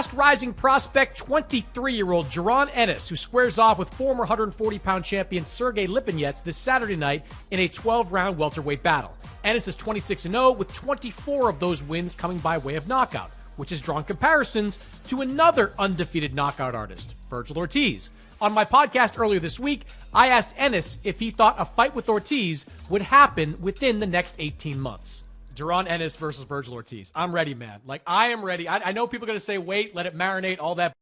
fast-rising prospect, 23-year-old Jaron Ennis, who squares off with former 140-pound champion Sergey Lipinets this Saturday night in a 12-round welterweight battle. Ennis is 26-0, with 24 of those wins coming by way of knockout, which has drawn comparisons to another undefeated knockout artist, Vergil Ortiz. On my podcast earlier this week, I asked Ennis if he thought a fight with Ortiz would happen within the next 18 months. Jaron Ennis versus Vergil Ortiz. I'm ready, man. Like, I am ready. I know people are going to say, wait, let it marinate, all that.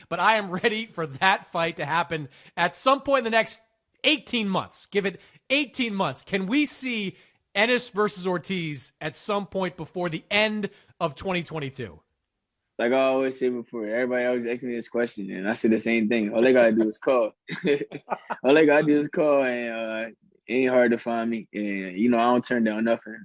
But I am ready for that fight to happen at some point in the next 18 months. Give it 18 months. Can we see Ennis versus Ortiz at some point before the end of 2022? Like I always say before, everybody always asks me this question, and I say the same thing. All they gotta do is call. All they gotta do is call, and it ain't hard to find me. And, I don't turn down nothing.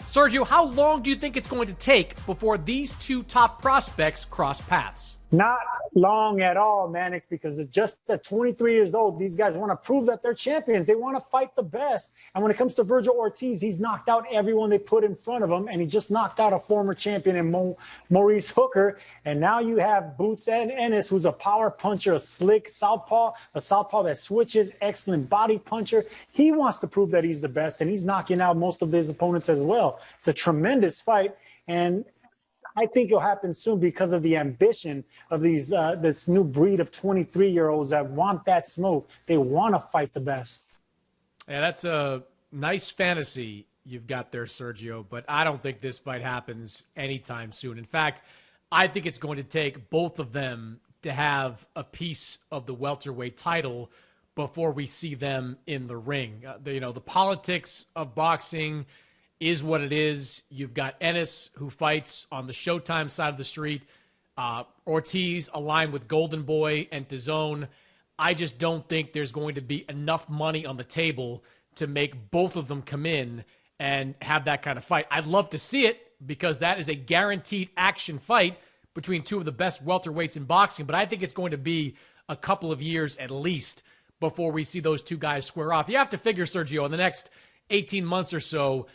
Sergio, how long do you think it's going to take before these two top prospects cross paths? Not long at all, Mannix, because it's just at 23 years old, these guys want to prove that they're champions. They want to fight the best. And when it comes to Vergil Ortiz, he's knocked out everyone they put in front of him, and he just knocked out a former champion in Maurice Hooker. And now you have Boots and Ennis, who's a power puncher, a slick southpaw, a southpaw that switches, excellent body puncher. He wants to prove that he's the best, and he's knocking out most of his opponents as well. It's a tremendous fight, and I think it'll happen soon because of the ambition of these this new breed of 23-year-olds that want that smoke. They want to fight the best. Yeah, that's a nice fantasy you've got there, Sergio, but I don't think this fight happens anytime soon. In fact, I think it's going to take both of them to have a piece of the welterweight title before we see them in the ring. The politics of boxing is what it is. You've got Ennis, who fights on the Showtime side of the street. Ortiz aligned with Golden Boy and DAZN. I just don't think there's going to be enough money on the table to make both of them come in and have that kind of fight. I'd love to see it because that is a guaranteed action fight between two of the best welterweights in boxing, but I think it's going to be a couple of years at least before we see those two guys square off. You have to figure, Sergio, in the next 18 months or so,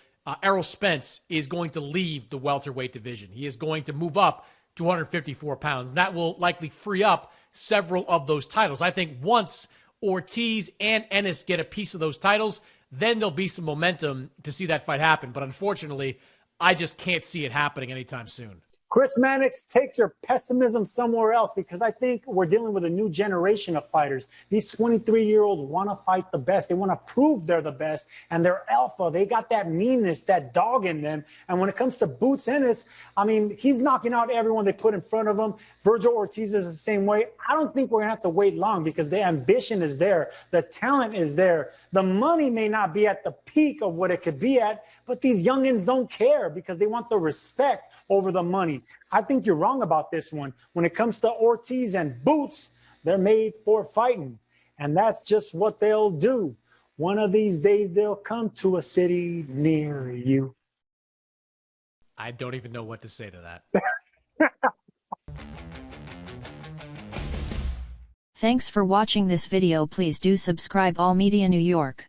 Errol Spence is going to leave the welterweight division. He is going to move up to 154 pounds. That will likely free up several of those titles. I think once Ortiz and Ennis get a piece of those titles, then there'll be some momentum to see that fight happen. But unfortunately, I just can't see it happening anytime soon. Chris Mannix, take your pessimism somewhere else, because I think we're dealing with a new generation of fighters. These 23-year-olds want to fight the best. They want to prove they're the best, and they're alpha. They got that meanness, that dog in them. And when it comes to Boots Ennis, he's knocking out everyone they put in front of him. Vergil Ortiz is the same way. I don't think we're going to have to wait long because the ambition is there. The talent is there. The money may not be at the peak of what it could be at, but these youngins don't care because they want the respect over the money. I think you're wrong about this one. When it comes to Ortiz and Boots, they're made for fighting. And that's just what they'll do. One of these days, they'll come to a city near you. I don't even know what to say to that. Thanks for watching this video. Please do subscribe All Media New York.